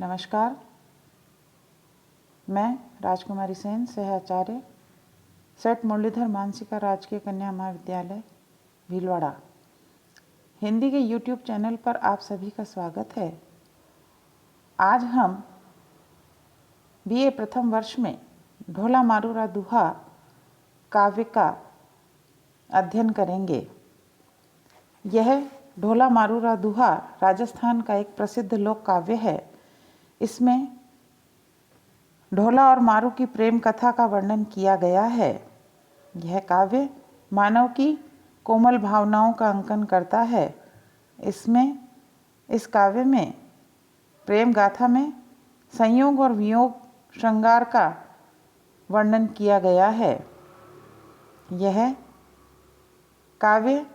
नमस्कार, मैं राजकुमारी सेन, सह आचार्य, सेठ मुरलीधर मानसिका राजकीय कन्या महाविद्यालय भीलवाड़ा। हिंदी के YouTube चैनल पर आप सभी का स्वागत है। आज हम BA प्रथम वर्ष में ढोला मारूरा दुहा काव्य का अध्ययन करेंगे। यह ढोला मारूरा दुहा राजस्थान का एक प्रसिद्ध लोक काव्य है। इसमें ढोला और मारू की प्रेम कथा का वर्णन किया गया है। यह काव्य मानव की कोमल भावनाओं का अंकन करता है। इस काव्य में प्रेम गाथा में संयोग और वियोग श्रृंगार का वर्णन किया गया है। यह काव्य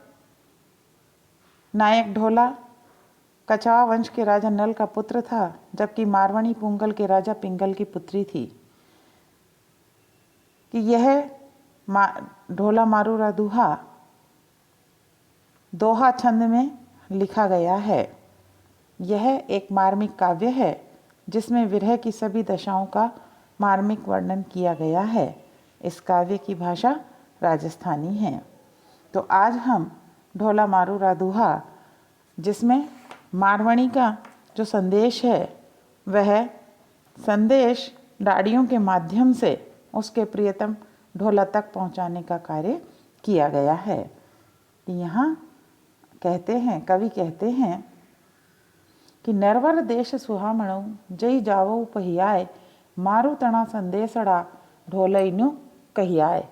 नायक ढोला कछावा वंश के राजा नल का पुत्र था, जबकि मारवाणी पुंगल के राजा पिंगल की पुत्री थी। कि यह ढोला मारूरा दुहा दोहा छंद में लिखा गया है। यह एक मार्मिक काव्य है जिसमें विरह की सभी दशाओं का मार्मिक वर्णन किया गया है। इस काव्य की भाषा राजस्थानी है। तो आज हम ढोला मारूरा दुहा, जिसमें मारवाणी का जो संदेश है वह संदेश डाड़ियों के माध्यम से उसके प्रियतम ढोला तक पहुंचाने का कार्य किया गया है। यहाँ कवि कहते हैं कि नरवर देश सुहामणु जई जावो पहियाए, मारू तना संदेशड़ा ढोलैनु कहियाए।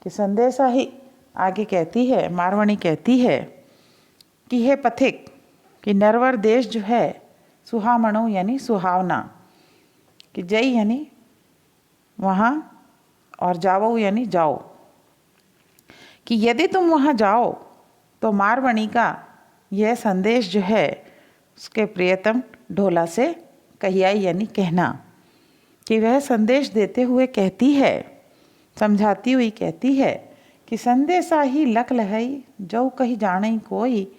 कि संदेशा ही आगे कहती है, मारवाणी कहती है कि हे पथिक, कि नरवर देश जो है सुहामणु यानी सुहावना, कि जई यानी वहाँ और जावो यानी जाओ, कि यदि तुम वहाँ जाओ तो मारवाणी का यह संदेश जो है उसके प्रियतम ढोला से कहियाई यानी कहना। कि वह संदेश देते हुए कहती है, समझाती हुई कहती है कि संदेशा ही लख लहई जो कही जाने कोई,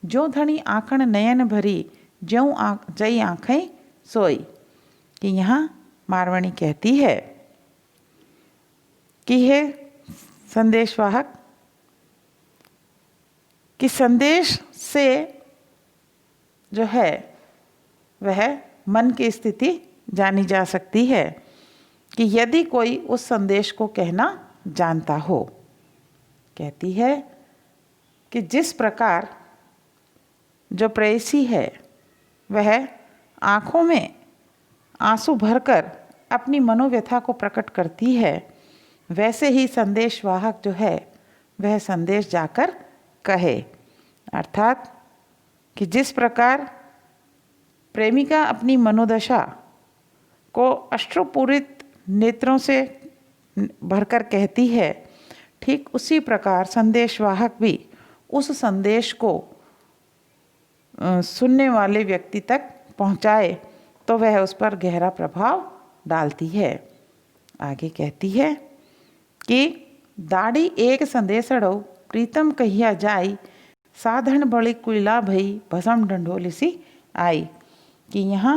जो धनी आँखण नयन भरी ज्यों जई आँखें सोई। कि यहाँ मारवाणी कहती है कि हे संदेशवाहक, कि संदेश से जो है वह मन की स्थिति जानी जा सकती है। कि यदि कोई उस संदेश को कहना जानता हो, कहती है कि जिस प्रकार जो प्रेयसी है वह आँखों में आंसू भरकर अपनी मनोव्यथा को प्रकट करती है, वैसे ही संदेशवाहक जो है वह संदेश जाकर कहे। अर्थात कि जिस प्रकार प्रेमिका अपनी मनोदशा को अश्रुपूरित नेत्रों से भरकर कहती है, ठीक उसी प्रकार संदेशवाहक भी उस संदेश को सुनने वाले व्यक्ति तक पहुंचाए तो वह उस पर गहरा प्रभाव डालती है। आगे कहती है कि दाढ़ी एक संदेशड़ो प्रीतम कहिया जाई, साधन बड़ी कुइला भई भसम ढंढोली सी आई। कि यहाँ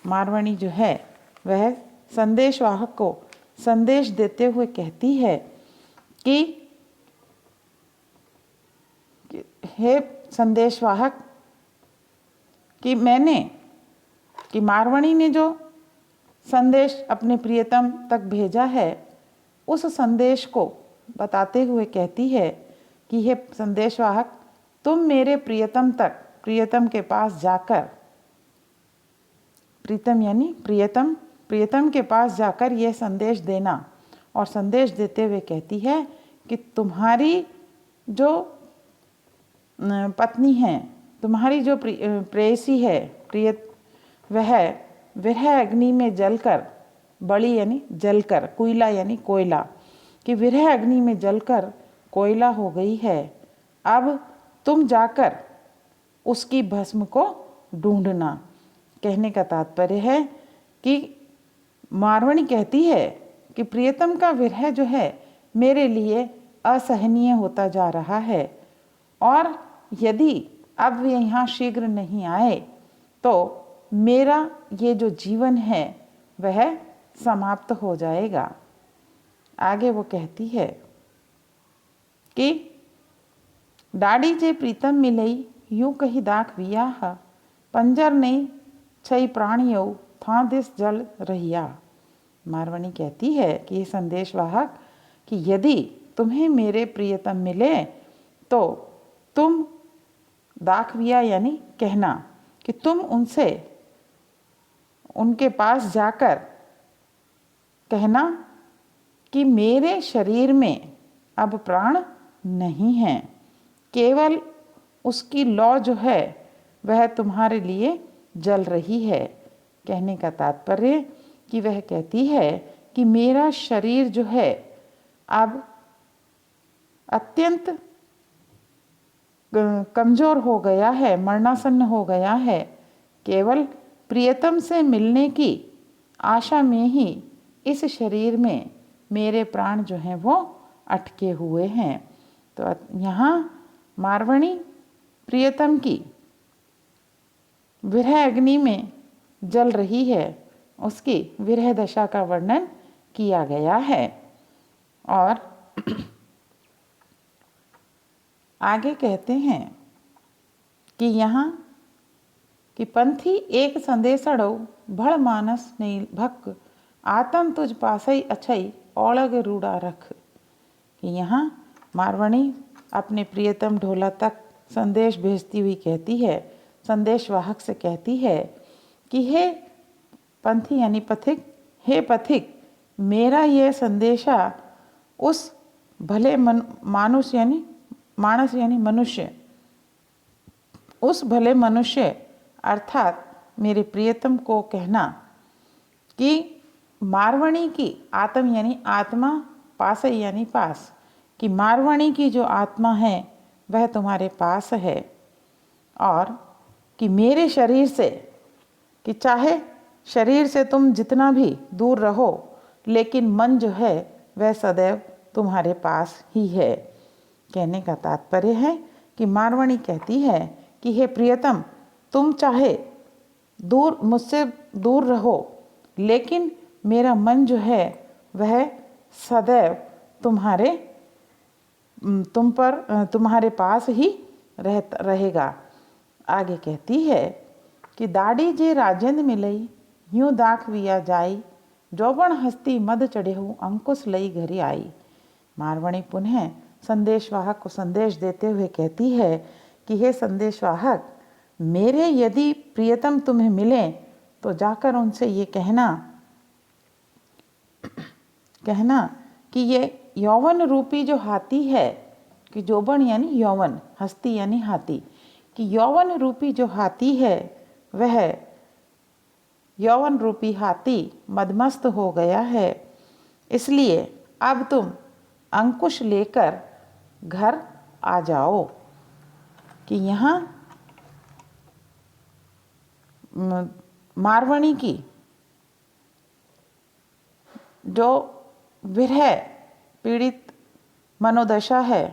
मारवाणी जो है वह संदेशवाहक को संदेश देते हुए कहती है कि हे संदेशवाहक, कि मारवाणी ने जो संदेश अपने प्रियतम तक भेजा है, उस संदेश को बताते हुए कहती है कि हे संदेशवाहक, तुम मेरे प्रियतम तक, प्रियतम के पास जाकर, प्रीतम यानी प्रियतम के पास जाकर यह संदेश देना। और संदेश देते हुए कहती है कि तुम्हारी जो पत्नी है, तुम्हारी जो प्रेयसी है, वह विरह अग्नि में जलकर, बड़ी यानी जलकर, कुइला यानी कोयला, कि विरह अग्नि में जलकर कोयला हो गई है। अब तुम जाकर उसकी भस्म को ढूंढना। कहने का तात्पर्य है कि मारवाणी कहती है कि प्रियतम का विरह जो है मेरे लिए असहनीय होता जा रहा है, और यदि अब वे यहाँ शीघ्र नहीं आए तो मेरा ये जो जीवन है वह समाप्त हो जाएगा। आगे वो कहती है कि डाड़ी जे प्रीतम मिलई यूं कही दाख वियाह, पंजर नहीं छई प्राणियों था दिस जल रहिया। मारवाणी कहती है कि ये संदेशवाहक कि यदि तुम्हें मेरे प्रियतम मिले तो तुम दाखविया यानी कहना कि तुम उनसे उनके पास जाकर कहना कि मेरे शरीर में अब प्राण नहीं है, केवल उसकी लौ जो है वह तुम्हारे लिए जल रही है। कहने का तात्पर्य कि वह कहती है कि मेरा शरीर जो है अब अत्यंत कमज़ोर हो गया है, मरणासन्न हो गया है। केवल प्रियतम से मिलने की आशा में ही इस शरीर में मेरे प्राण जो हैं वो अटके हुए हैं। तो यहाँ मारवाणी प्रियतम की विरह अग्नि में जल रही है, उसकी विरह दशा का वर्णन किया गया है। और आगे कहते हैं कि यहाँ कि पंथी एक संदेशड़ो भड़ मानस नहीं भक, आतम तुझ पासई अछई औलग रूड़ा रख। कि यहाँ मारवाणी अपने प्रियतम ढोला तक संदेश भेजती हुई कहती है, संदेशवाहक से कहती है कि हे पंथी यानी पथिक, हे पथिक, मेरा यह संदेशा उस भले मानुष यानी मानस यानी मनुष्य, उस भले मनुष्य अर्थात मेरे प्रियतम को कहना कि मारवाणी की आत्म यानी आत्मा, पास यानी पास, कि मारवाणी की जो आत्मा है वह तुम्हारे पास है, और कि मेरे शरीर से, कि चाहे शरीर से तुम जितना भी दूर रहो लेकिन मन जो है वह सदैव तुम्हारे पास ही है। कहने का तात्पर्य है कि मारवाणी कहती है कि हे प्रियतम, तुम चाहे मुझसे दूर रहो लेकिन मेरा मन जो है वह सदैव तुम्हारे पास ही रहेगा। आगे कहती है कि दाढ़ी जे राजेंद्र मिलई यूं दाख विया जाई, जौबन हस्ती मद चढ़ेहू अंकुश लई घरी आई। मारवाणी पुनः संदेशवाहक को संदेश देते हुए कहती है कि हे संदेशवाहक, मेरे यदि प्रियतम तुम्हें मिले तो जाकर उनसे ये कहना कि ये यौवन रूपी जो हाथी है, कि जोबन यानी यौवन, हस्ती यानी हाथी, कि यौवन रूपी जो हाथी है वह यौवन रूपी हाथी मदमस्त हो गया है, इसलिए अब तुम अंकुश लेकर घर आ जाओ। कि यहाँ मारवाणी की जो विरह पीड़ित मनोदशा है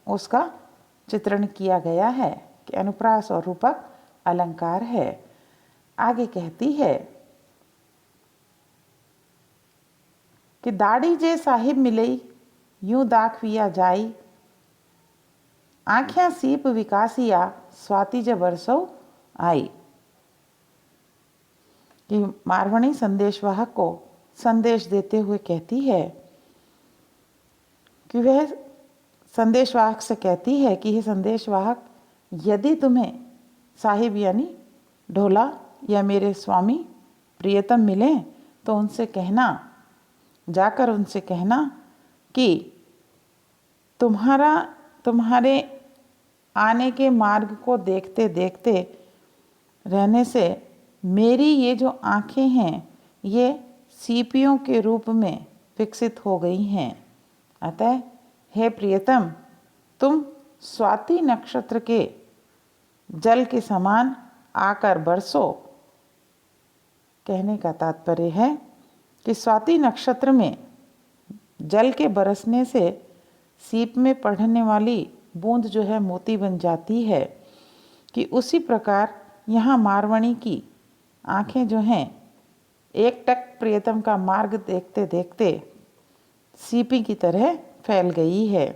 उसका चित्रण किया गया है कि अनुप्रास और रूपक अलंकार है। आगे कहती है कि दाढ़ी जे साहिब मिलई यूं दाखविया जाई, आँख्या सीप विकासिया स्वाति ज बरसो आई। कि मारवाणी संदेशवाहक को संदेश देते हुए कहती है कि वह संदेशवाहक से कहती है कि ये संदेशवाहक, यदि तुम्हें साहिब यानी ढोला या मेरे स्वामी प्रियतम मिले तो उनसे कहना, जाकर उनसे कहना कि तुम्हारे आने के मार्ग को देखते देखते रहने से मेरी ये जो आँखें हैं ये सीपियों के रूप में विकसित हो गई हैं। अतः हे प्रियतम, तुम स्वाति नक्षत्र के जल के समान आकर बरसो। कहने का तात्पर्य है कि स्वाति नक्षत्र में जल के बरसने से सीप में पड़ने वाली बूंद जो है मोती बन जाती है, कि उसी प्रकार यहाँ मारवाणी की आंखें जो हैं एकटक प्रियतम का मार्ग देखते देखते सीपी की तरह फैल गई है।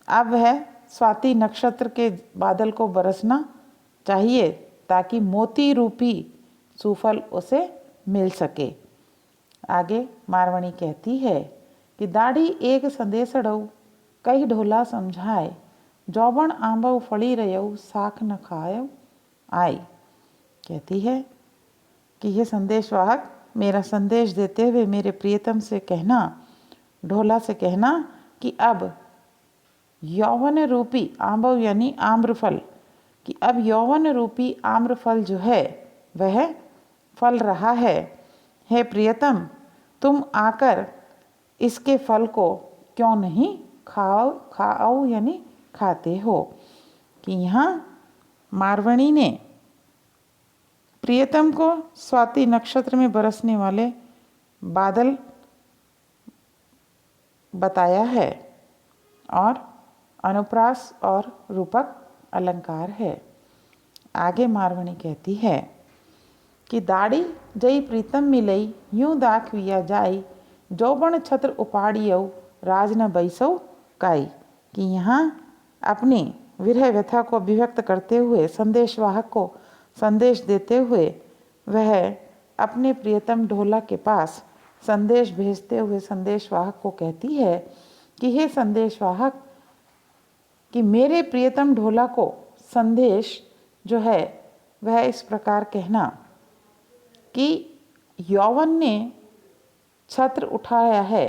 अब वह स्वाति नक्षत्र के बादल को बरसना चाहिए ताकि मोती रूपी सुफल उसे मिल सके। आगे मारवणी कहती है कि दाढ़ी एक संदेशड़ऊ कई ढोला समझाए, जौबन आंबऊ फड़ी रयऊ साख न खायऊ आई। कहती है कि ये संदेशवाहक मेरा संदेश देते हुए मेरे प्रियतम से कहना, ढोला से कहना कि अब यौवन रूपी आंबव यानी आम्रफल, कि अब यौवन रूपी आम्रफल जो है वह फल रहा है। हे प्रियतम, तुम आकर इसके फल को क्यों नहीं खाओ यानी खाते हो। कि यहाँ मारवणी ने प्रियतम को स्वाति नक्षत्र में बरसने वाले बादल बताया है और अनुप्रास और रूपक अलंकार है। आगे मारवणी कहती है कि दाढ़ी जई प्रीतम मिलई यूं दाख विया जाई, जौबन छत्र उपाड़ियऊ राज न बैसऊ काई। कि यहाँ अपनी विरह व्यथा को अभिव्यक्त करते हुए संदेशवाहक को संदेश देते हुए वह अपने प्रियतम ढोला के पास संदेश भेजते हुए संदेशवाहक को कहती है कि हे संदेशवाहक, कि मेरे प्रियतम ढोला को संदेश जो है वह इस प्रकार कहना कि यौवन ने छत्र उठाया है,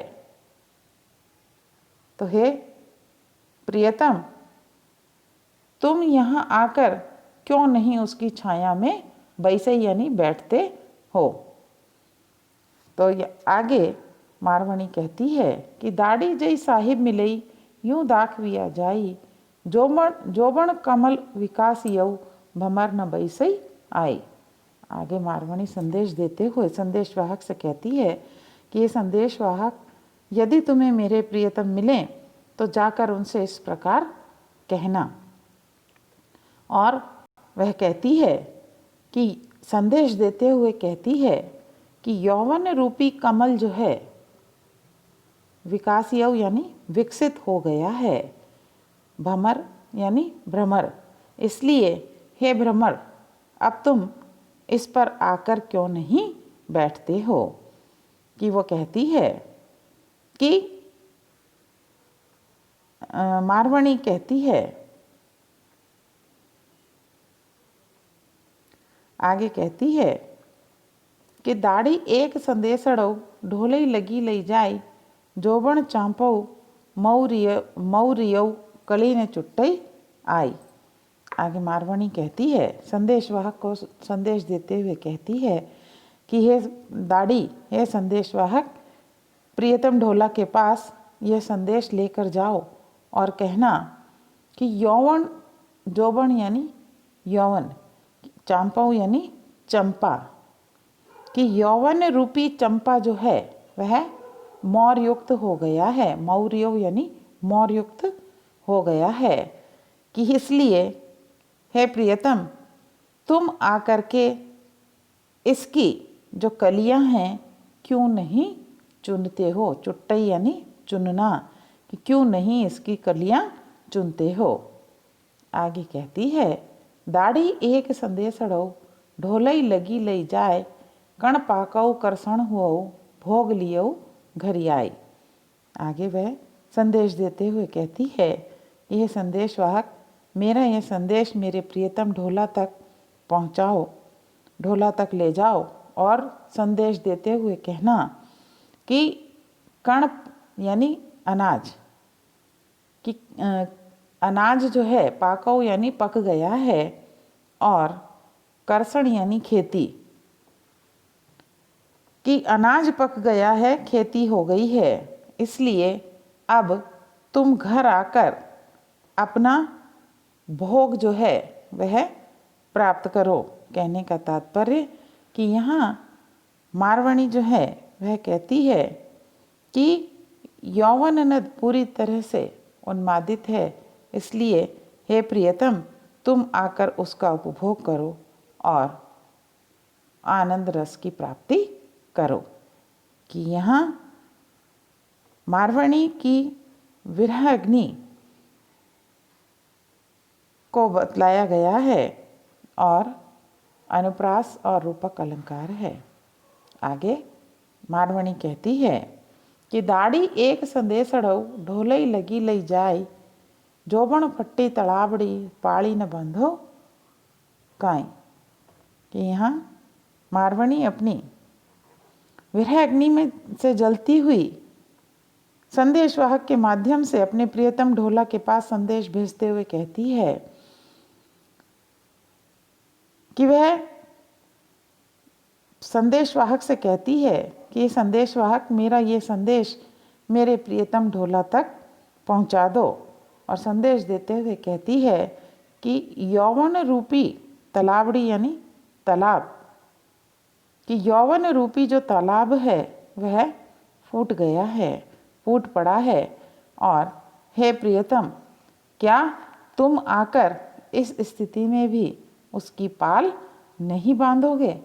तो हे प्रियतम, तुम यहाँ आकर क्यों नहीं उसकी छाया में बैसे यानी बैठते हो। तो आगे मारवणी कहती है कि दाढ़ी जई साहिब मिलई यूं दाख विया जाई, जोबन कमल विकास यऊ भमर न बैसई आई। आगे मारवणी संदेश देते हुए संदेशवाहक से कहती है कि ये संदेशवाहक, यदि तुम्हें मेरे प्रियतम मिले तो जाकर उनसे इस प्रकार कहना। और वह कहती है कि संदेश देते हुए कहती है कि यौवन रूपी कमल जो है विकासियव यानी विकसित हो गया है, भमर यानी भ्रमर, इसलिए हे भ्रमर, अब तुम इस पर आकर क्यों नहीं बैठते हो। कि वो कहती है कि मारवणी कहती है, आगे कहती है कि दाढ़ी एक संदेशड़ो ढोलई लगी लई जाई, जोबन चांपऊ मऊरियऊ कली ने चुट्टई आई। आगे मारवणी कहती है, संदेशवाहक को संदेश देते हुए कहती है कि हे दाढ़ी, हे संदेशवाहक, प्रियतम ढोला के पास यह संदेश लेकर जाओ और कहना कि यौवन, जोबन यानी यौवन, चांपाऊ यानी चंपा, कि यौवन रूपी चंपा जो है वह मौर्युक्त हो गया है, मौर्य यानी मौर्युक्त हो गया है। कि इसलिए हे प्रियतम, तुम आकर के इसकी जो कलियां हैं क्यों नहीं चुनते हो। चुट्टई यानी चुनना, कि क्यों नहीं इसकी कलियां चुनते हो। आगे कहती है, दाढ़ी एक संदेशड़ो ढोलई लगी लई जाए, कण पाकऊ करसण हुओ भोग लियो घरी आई। आगे वह संदेश देते हुए कहती है, यह संदेशवाहक, मेरा यह संदेश मेरे प्रियतम ढोला तक पहुँचाओ, ढोला तक ले जाओ और संदेश देते हुए कहना कि कण यानी अनाज, कि अनाज जो है पाकऊ यानी पक गया है, और करसण यानी खेती, कि अनाज पक गया है, खेती हो गई है, इसलिए अब तुम घर आकर अपना भोग जो है वह प्राप्त करो। कहने का तात्पर्य कि यहाँ मारवणी जो है वह कहती है कि यौवन नद पूरी तरह से उन्मादित है, इसलिए हे प्रियतम, तुम आकर उसका उपभोग करो और आनंद रस की प्राप्ति करो। कि यहाँ मारवाणी की विरह अग्नि को बतलाया गया है और अनुप्रास और रूपक अलंकार है। आगे मारवाणी कहती है कि दाढ़ी एक संदेशड़ौ ढोलई लगी लई जाय, जोबन फट्टी तड़ाबड़ी पाली न बंधो काई। कि यहाँ मारवाणी अपनी विरह अग्नि में से जलती हुई संदेशवाहक के माध्यम से अपने प्रियतम ढोला के पास संदेश भेजते हुए कहती है कि वह संदेशवाहक से कहती है कि संदेशवाहक मेरा ये संदेश मेरे प्रियतम ढोला तक पहुंचा दो। और संदेश देते हुए कहती है कि यौवन रूपी तालाबड़ी यानी तालाब, कि यौवन रूपी जो तालाब है वह फूट गया है, फूट पड़ा है। और हे प्रियतम, क्या तुम आकर इस स्थिति में भी उसकी पाल नहीं बांधोगे।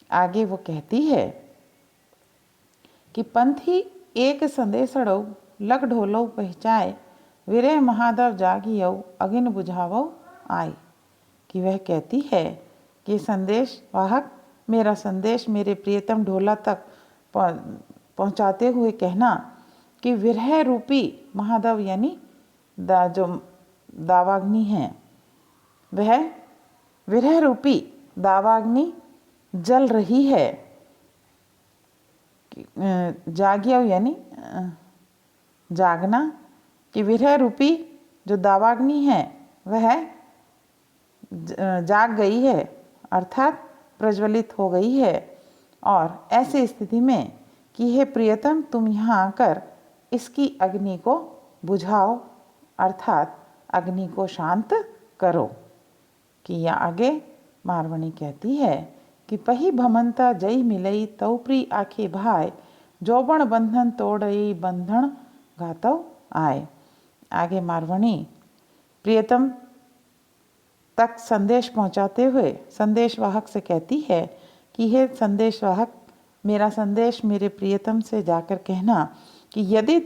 आगे वो कहती है कि पंथी एक संदेशड़ौ लग ढोलौ पहचाए, विरह महादेव जागियौ अगिन बुझावौ आए। कि वह कहती है कि संदेश वाहक मेरा संदेश मेरे प्रियतम ढोला तक पहुंचाते हुए कहना कि विरह रूपी महादेव यानी जो दावाग्नि है, वह विरह रूपी दावाग्नि जल रही है। जागियो यानी जागना, कि विरह रूपी जो दावाग्नि है वह जाग गई है, अर्थात प्रज्वलित हो गई है। और ऐसी स्थिति में कि हे प्रियतम, तुम यहाँ आकर इसकी अग्नि को बुझाओ, अर्थात अग्नि को शांत करो। कि यह आगे मारवाणी कहती है कि पही भमंता जई मिलई तौप्री आखे भाई, जोबन बंधन तोड़ई बंधन घातव आए। आगे मारवाणी प्रियतम तक संदेश पहुंचाते हुए संदेशवाहक से कहती है कि हे संदेशवाहक, मेरा संदेश मेरे प्रियतम से जाकर कहना कि यदि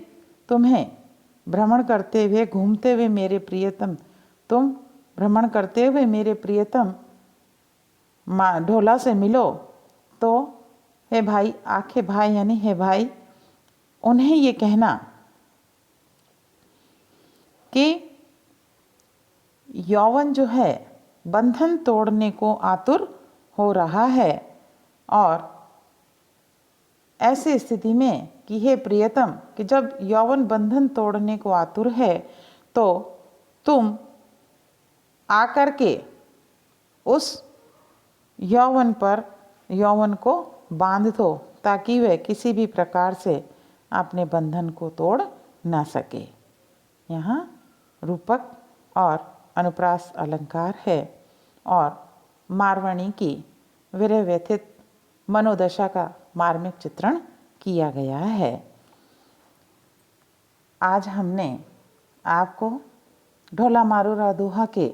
तुम्हें भ्रमण करते हुए घूमते हुए मेरे प्रियतम, तुम भ्रमण करते हुए मेरे प्रियतम ढोला से मिलो तो हे भाई, आखे भाई यानी हे भाई, उन्हें ये कहना कि यौवन जो है बंधन तोड़ने को आतुर हो रहा है। और ऐसी स्थिति में कि हे प्रियतम, कि जब यौवन बंधन तोड़ने को आतुर है तो तुम आकर के उस यौवन को बांध दो, ताकि वह किसी भी प्रकार से अपने बंधन को तोड़ ना सके। यहाँ रूपक और अनुप्रास अलंकार है और मारवाणी की विरह व्यथित मनोदशा का मार्मिक चित्रण किया गया है। आज हमने आपको ढोला मारूरा दोहा के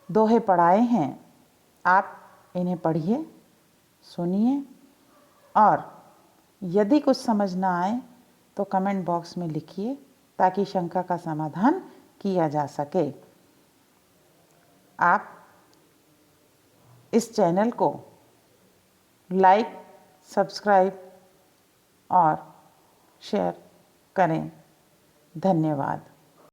दोहे पढ़ाए हैं। आप इन्हें पढ़िए, सुनिए और यदि कुछ समझ ना आए तो कमेंट बॉक्स में लिखिए, ताकि शंका का समाधान किया जा सके। आप इस चैनल को लाइक, सब्सक्राइब और शेयर करें। धन्यवाद।